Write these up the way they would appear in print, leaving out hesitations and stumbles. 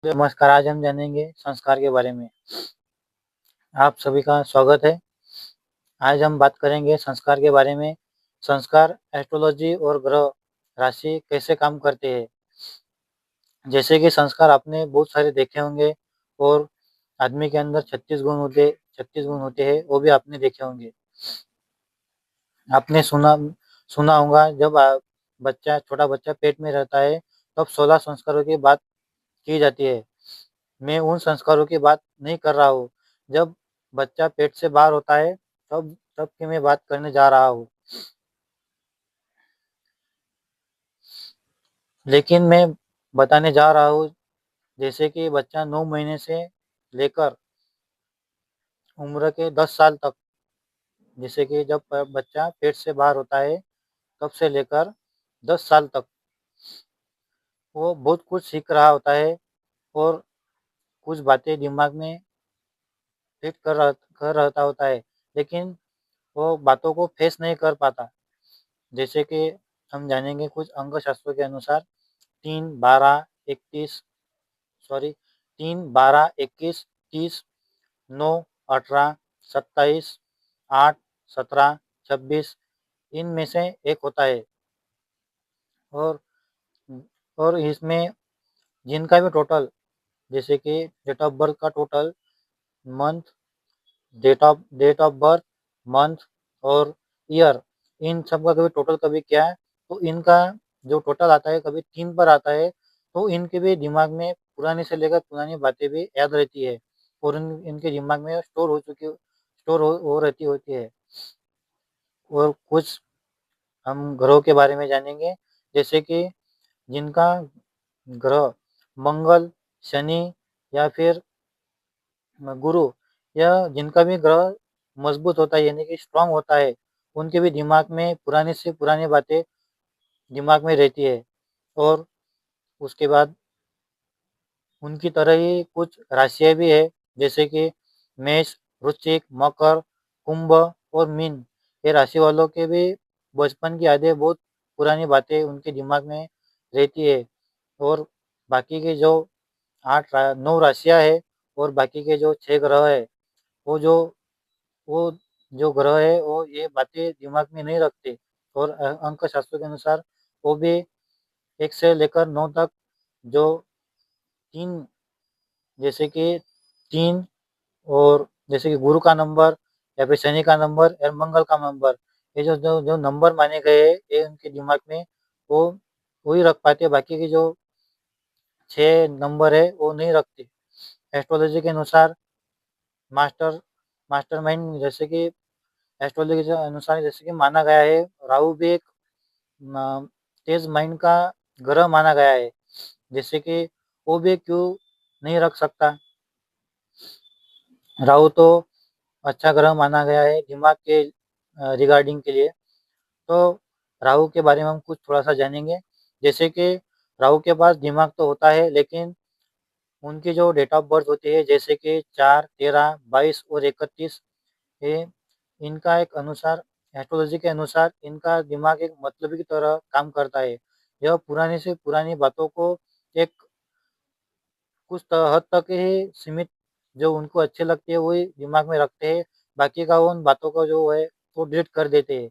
नमस्कार, आज हम जानेंगे संस्कार के बारे में। आप सभी का स्वागत है। आज हम बात करेंगे संस्कार के बारे में। संस्कार, एस्ट्रोलॉजी और ग्रह राशि कैसे काम करते हैं। जैसे कि संस्कार आपने बहुत सारे देखे होंगे और आदमी के अंदर 36 गुण होते हैं, वो भी आपने देखे होंगे। आपने सुना होगा जब छोटा बच्चा पेट में रहता है, तब 16 संस्कारों की बात की जाती है। मैं उन संस्कारों की बात नहीं कर रहा हूँ, जब बच्चा पेट से बाहर होता है तब तब की मैं बात करने जा रहा हूँ। लेकिन मैं बताने जा रहा हूँ, जैसे कि बच्चा 9 महीने से लेकर उम्र के 10 साल तक, जैसे कि जब बच्चा पेट से बाहर होता है तब से लेकर 10 साल तक वो बहुत कुछ सीख रहा होता है और कुछ बातें दिमाग में फिट कर रहता होता है, लेकिन वो बातों को फेस नहीं कर पाता। जैसे कि हम जानेंगे कुछ अंक शास्त्रों के अनुसार 3, 12, 31 सॉरी 3, 12, 21, 30, 9, 18, 27, 8, 17, 26 इनमें से एक होता है। और और इसमें जिनका भी टोटल, जैसे कि डेट ऑफ बर्थ का total, month, date of birth, month और ईयर, इन सब का कभी टोटल कभी क्या है, तो इनका जो टोटल आता है कभी 3 पर आता है, तो इनके भी दिमाग में पुरानी से लेकर पुरानी बातें भी याद रहती है और इनके दिमाग में स्टोर हो रहती होती है। और कुछ हम ग्रहों के बारे में जानेंगे, जैसे कि जिनका ग्रह मंगल, शनि या फिर गुरु, या जिनका भी ग्रह मजबूत होता है यानी कि स्ट्रांग होता है, उनके भी दिमाग में पुरानी से पुरानी बातें दिमाग में रहती है। और उसके बाद उनकी तरह ही कुछ राशियाँ भी है, जैसे कि मेष, वृश्चिक, मकर, कुंभ और मीन। ये राशि वालों के भी बचपन की यादें, बहुत पुरानी बातें उनके दिमाग में रहती है। और बाकी के जो 9 राशियाँ है और बाकी के जो 6 ग्रह है, वो जो वो जो ग्रह है वो ये बातें दिमाग में नहीं रखते। और अंक शास्त्रों के अनुसार वो भी 1 से लेकर 9 तक, जो 3, जैसे कि 3 और जैसे कि गुरु का नंबर या फिर शनि का नंबर या मंगल का नंबर, ये जो जो जो नंबर माने गए हैं, ये उनके दिमाग में वो वही रख पाते हैं, बाकी के जो 6 नंबर है वो नहीं रखते। एस्ट्रोलॉजी के अनुसार मास्टर मास्टरमाइंड, जैसे कि एस्ट्रोलॉजी के अनुसार जैसे कि माना गया है, राहु भी एक तेज माइंड का ग्रह माना गया है, जैसे कि वो भी क्यों नहीं रख सकता। राहु तो अच्छा ग्रह माना गया है दिमाग के रिगार्डिंग के लिए। तो राहु के बारे में हम कुछ थोड़ा सा जानेंगे, जैसे कि राहु के पास दिमाग तो होता है, लेकिन उनकी जो डेट ऑफ बर्थ होती है, जैसे कि 4, 13, 22 और 31, ये इनका एक अनुसार, एस्ट्रोलॉजी के अनुसार इनका दिमाग एक मतलब की तरह काम करता है। यह पुरानी से पुरानी बातों को एक कुछ हद तक ही सीमित, जो उनको अच्छे लगती है वही दिमाग में रखते हैं, बाकी का उन बातों को जो है वो डिलीट कर देते हैं।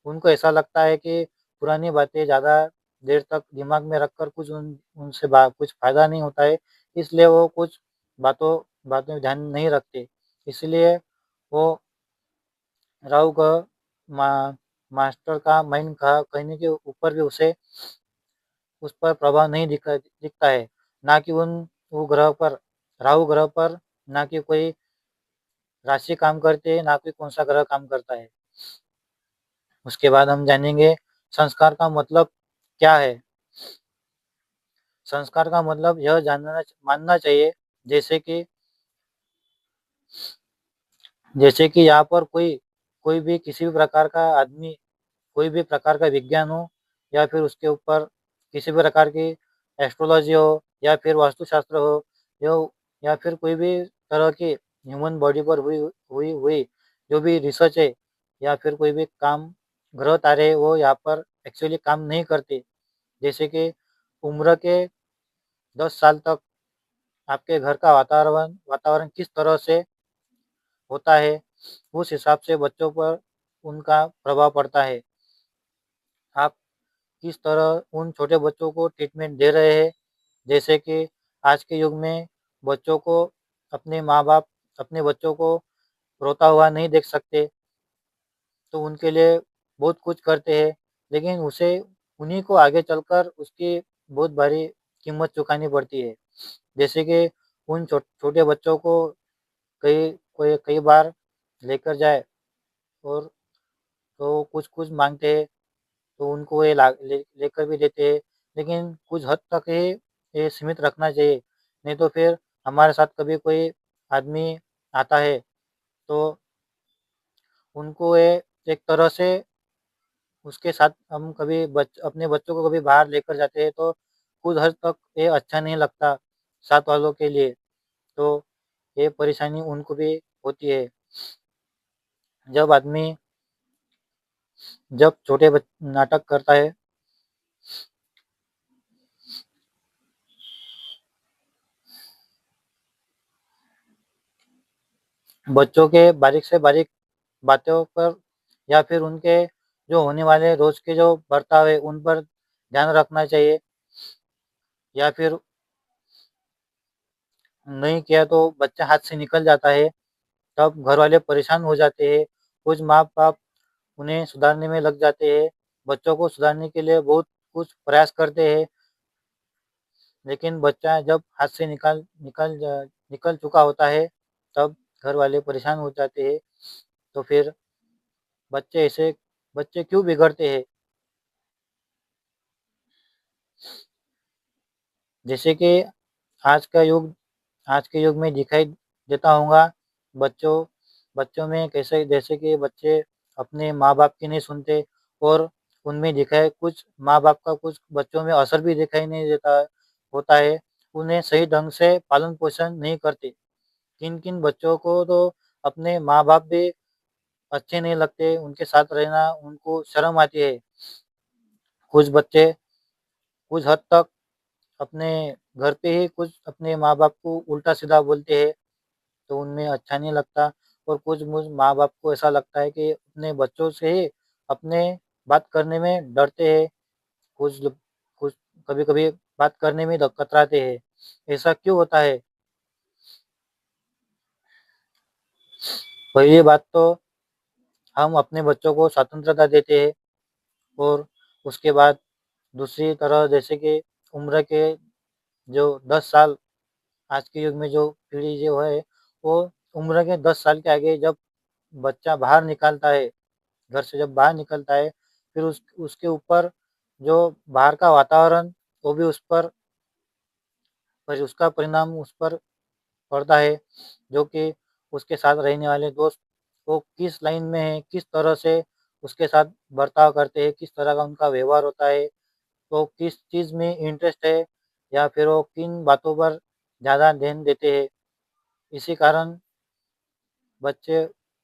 उनको ऐसा लगता है कि पुरानी बातें ज़्यादा देर तक दिमाग में रखकर उनसे कुछ फ़ायदा नहीं होता है, इसलिए वो कुछ बातों बातों में ध्यान नहीं रखते। इसलिए वो राहु का मा मास्टर का माइंड का कहने के ऊपर भी उस पर प्रभाव नहीं दिखता है। ना कि वो ग्रह पर, राहु ग्रह पर ना कि कोई राशि काम करती है, ना कोई कौन-सा ग्रह काम करता है। उसके बाद हम जानेंगे संस्कार का मतलब क्या है? संस्कार का मतलब यह जानना मानना चाहिए, जैसे कि यहाँ पर कोई कोई भी किसी भी प्रकार का आदमी, कोई भी प्रकार का विज्ञान हो या फिर उसके ऊपर किसी भी प्रकार की एस्ट्रोलॉजी हो या फिर वास्तुशास्त्र हो, यो या फिर कोई भी तरह की ह्यूमन बॉडी पर हुई हुई हुई जो भी रिसर्च है या फिर कोई भी काम, ग्रह तारे वो यहाँ पर एक्चुअली काम नहीं करते। जैसे कि उम्र के 10 साल तक आपके घर का वातावरण वातावरण किस तरह से होता है, उस हिसाब से बच्चों पर उनका प्रभाव पड़ता है। आप किस तरह उन छोटे बच्चों को ट्रीटमेंट दे रहे हैं, जैसे कि आज के युग में बच्चों को अपने माँ-बाप अपने बच्चों को रोता हुआ नहीं देख सकते, तो उनके लिए बहुत कुछ करते हैं, लेकिन उसे उन्हीं को आगे चलकर उसकी बहुत भारी कीमत चुकानी पड़ती है। जैसे कि उन छोटे बच्चों को कई बार लेकर जाए और तो कुछ-कुछ माँगते हैं, तो उनको ये लेकर भी देते हैं, लेकिन कुछ हद तक ही ये सीमित रखना चाहिए, नहीं तो फिर हमारे साथ कभी कोई आदमी आता है, तो उनको ये एक तरह से उसके साथ हम कभी अपने बच्चों को कभी बाहर लेकर जाते हैं, तो कुछ हद तक ये अच्छा नहीं लगता साथ वालों के लिए, तो ये परेशानी उनको भी होती है। जब आदमी जब छोटे नाटक करता है, बच्चों के बारीक से बारीक बातों पर या फिर उनके जो होने वाले रोज़ के जो बर्ताव है, उन पर ध्यान रखना चाहिए या फिर नहीं किया तो बच्चा हाथ से निकल जाता है, तब घरवाले परेशान हो जाते हैं। कुछ माँ-बाप उन्हें सुधारने में लग जाते हैं, बच्चों को सुधारने के लिए बहुत कुछ प्रयास करते हैं, लेकिन बच्चा जब हाथ से निकल चुका होता है, तब घरवाले परेशान हो जाते हैं। तो फिर बच्चे ऐसे बच्चे क्यों बिगड़ते हैं? जैसे कि आज का युग आज के युग में दिखाई देता होगा, बच्चों बच्चों में कैसे जैसे कि बच्चे अपने माँ-बाप की नहीं सुनते और उनमें दिखाए कुछ माँ-बाप का कुछ बच्चों में असर भी दिखाई नहीं देता होता है। उन्हें सही ढंग से पालन-पोषण नहीं करते। किन-किन बच्चों को तो अपने माँ-बाप भी अच्छे नहीं लगते, उनके साथ रहना उनको शर्म आती है। कुछ बच्चे कुछ हद तक अपने घर पे ही कुछ अपने माँ-बाप को उल्टा-सीधा बोलते हैं, तो उनमें अच्छा नहीं लगता और कुछ माँ-बाप को ऐसा लगता है कि अपने बच्चों से ही अपने बात करने में डरते हैं, कुछ लोग कुछ कभी-कभी बात करने में कतराते हैं। ऐसा क्यों होता है? पहली बात तो हम अपने बच्चों को स्वतंत्रता देते हैं और उसके बाद दूसरी तरह जैसे कि उम्र के जो 10 साल आज के युग में जो पीढ़ी जो है, वो उम्र के 10 साल के आगे जब बच्चा बाहर निकलता है, घर से जब बाहर निकलता है, फिर उसके ऊपर जो बाहर का वातावरण, वो भी उस पर उसका परिणाम उस पर पड़ता है, जो कि उसके साथ रहने वाले दोस्त वो किस लाइन में हैं, किस तरह से उसके साथ बर्ताव करते हैं, किस तरह का उनका व्यवहार होता है, वो किस चीज़ में इंटरेस्ट है या फिर वो किन बातों पर ज़्यादा ध्यान देते हैं। इसी कारण बच्चे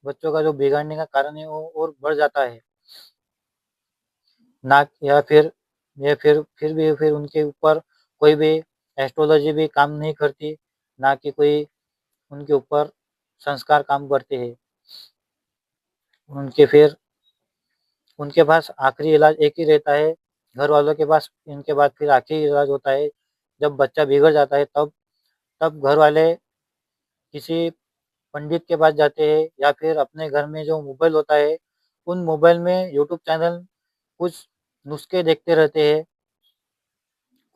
बच्चों का जो बिगड़ने का कारण है, वो और बढ़ जाता है। ना फिर उनके ऊपर कोई भी एस्ट्रोलॉजी भी काम नहीं करती, ना कि कोई उनके ऊपर संस्कार काम करते हैं। उनके फिर उनके पास आखिरी इलाज एक ही रहता है, घर वालों के पास इनके बाद फिर आखिरी इलाज होता है, जब बच्चा बिगड़ जाता है तब घर वाले किसी पंडित के पास जाते हैं या फिर अपने घर में जो मोबाइल होता है, उन मोबाइल में यूट्यूब चैनल कुछ नुस्खे देखते रहते हैं,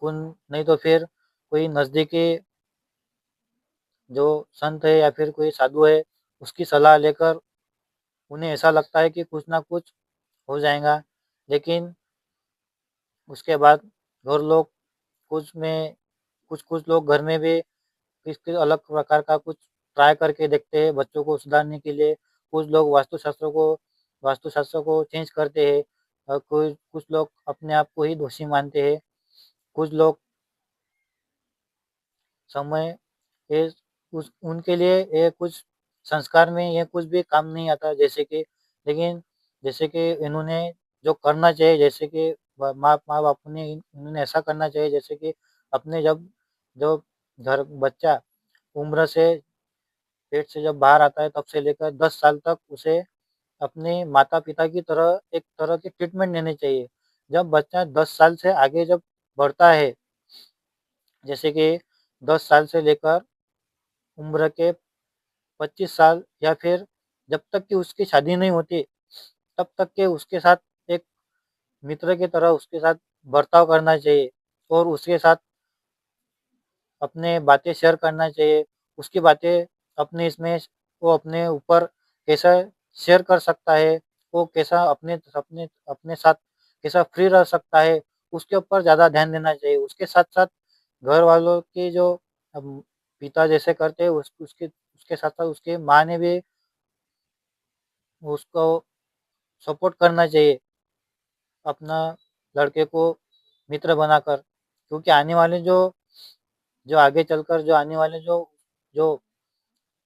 उन नहीं तो फिर कोई नज़दीकी जो संत है या फिर कोई साधु है, उसकी सलाह लेकर उन्हें ऐसा लगता है कि कुछ ना कुछ हो जाएगा, लेकिन उसके बाद घर लोग कुछ लोग घर में भी किसी अलग प्रकार का कुछ ट्राई करके देखते हैं बच्चों को सुधारने के लिए। कुछ लोग वास्तुशास्त्र को चेंज करते हैं और कोई कुछ लोग अपने आप को ही दोषी मानते हैं। कुछ लोग समय ये उस उनके लिए ये कुछ संस्कार में ये कुछ भी काम नहीं आता लेकिन जैसे कि इन्होंने जो करना चाहिए जैसे कि माँ-बाप ने इन्होंने ऐसा करना चाहिए जैसे कि अपने जब बच्चा उम्र से पेट से जब बाहर आता है तब से लेकर 10 साल तक उसे अपने माता-पिता की तरह एक तरह की ट्रीटमेंट लेनी चाहिए। जब बच्चा 10 साल से आगे जब बढ़ता है, जैसे कि 10 साल से लेकर उम्र के 25 साल या फिर जब तक कि उसकी शादी नहीं होती, तब तक के उसके साथ एक मित्र की तरह उसके साथ बर्ताव करना चाहिए और उसके साथ अपने बातें शेयर करना चाहिए। उसकी बातें अपने इसमें वो अपने ऊपर कैसा शेयर कर सकता है, वो कैसा अपने अपने अपने साथ कैसा फ्री रह सकता है, उसके ऊपर ज़्यादा ध्यान देना चाहिए। उसके साथ-साथ घर वालों की जो पिता जैसे करते हैं उसके साथ-साथ उसकी माँ ने भी उसको सपोर्ट करना चाहिए, अपना लड़के को मित्र बनाकर। क्योंकि आने वाले जो आगे चलकर जो आने वाले जो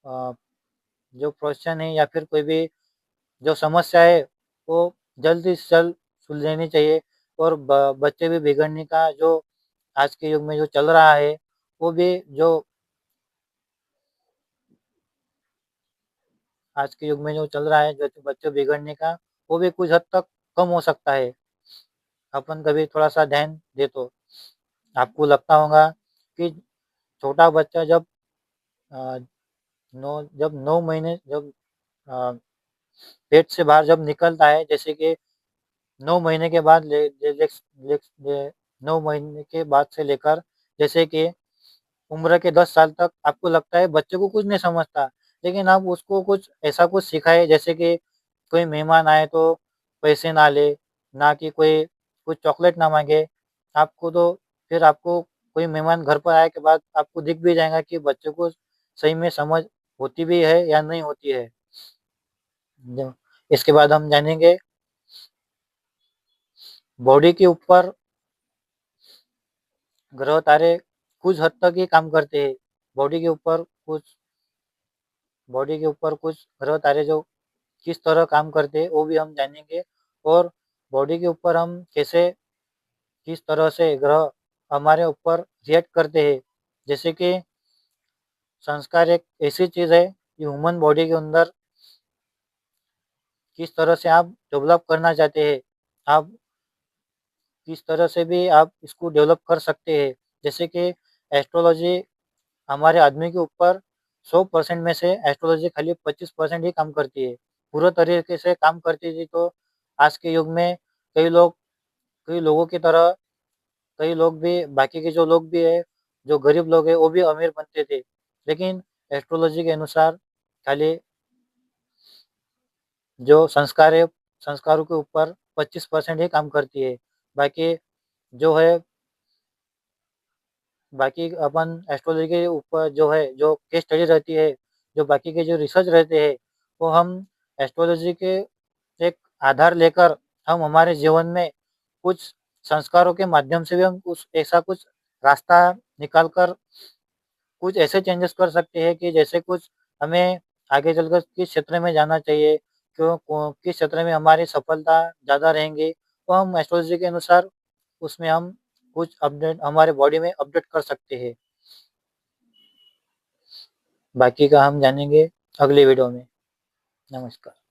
अ, जो प्रोफ़ेशन है या फिर कोई भी जो समस्या है, वो जल्द से जल्द सुलझानी चाहिए और ब बच्चे भी बिगड़ने का जो आज के युग में जो चल रहा है, वो भी जो आज के युग में जो चल रहा है, जो बच्चे बिगड़ने का, वो भी कुछ हद तक कम हो सकता है, अपन कभी थोड़ा-सा ध्यान दें तो। आपको लगता होगा कि छोटा बच्चा अ, 9 महीने अ, पेट से बाहर जब निकलता है, जैसे कि 9 महीने के बाद ले ले लेक्स लेक्स ले 9 महीने के बाद से लेकर जैसे कि उम्र के 10 साल तक आपको लगता है बच्चे को कुछ नहीं समझता, लेकिन आप उसको कुछ ऐसा कुछ सिखाएँ जैसे कि कोई मेहमान आए तो पैसे ना ले, ना कि कोई कुछ चॉकलेट ना माँगे। आपको तो फिर आपको कोई मेहमान घर पर आए के बाद आपको दिख भी जाएगा कि बच्चे को सही में समझ होती भी है या नहीं होती है। ज इसके बाद हम जानेंगे बॉडी के ऊपर ग्रह तारे कुछ हद तक ही काम करते हैं। बॉडी के ऊपर कुछ बॉडी के ऊपर कुछ ग्रह तारे जो किस तरह काम करते हैं वो भी हम जानेंगे और बॉडी के ऊपर हम कैसे किस तरह से ग्रह हमारे ऊपर रिएक्ट करते हैं। जैसे कि संस्कार एक ऐसी चीज़ है कि ह्यूमन बॉडी के अंदर किस तरह से आप डेवलप करना चाहते हैं, आप किस तरह से भी आप इसको डेवलप कर सकते हैं। जैसे कि एस्ट्रोलॉजी हमारे आदमी के ऊपर 100% में से एस्ट्रोलॉजी खाली 25% ही काम करती है। पूरे तरीके से काम करती थी तो आज के युग में कई लोग कई लोगों की तरह कई लोग भी बाकी के जो लोग भी हैं, जो गरीब लोग हैं, वो भी अमीर बनते थे। लेकिन एस्ट्रोलॉजी के अनुसार खाली जो संस्कार है, संस्कारों के ऊपर 25% ही काम करती है। बाकी जो है बाकी अपन एस्ट्रोलॉजी के ऊपर जो है, जो केस स्टडी रहती है, जो बाकी के जो रिसर्च रहते हैं, वो हम एस्ट्रोलॉजी के एक आधार लेकर हम हमारे जीवन में कुछ संस्कारों के माध्यम से भी हम कुछ ऐसा कुछ रास्ता निकाल कर कुछ ऐसे चेंजेस कर सकते हैं कि जैसे कुछ हमें आगे चलकर किस क्षेत्र में जाना चाहिए, किस क्षेत्र में हमारी सफलता ज़्यादा रहेंगी, तो हम एस्ट्रोलॉजी के अनुसार उसमें हम कुछ अपडेट हमारे बॉडी में अपडेट कर सकते हैं। बाकी का हम जानेंगे अगले वीडियो में। नमस्कार।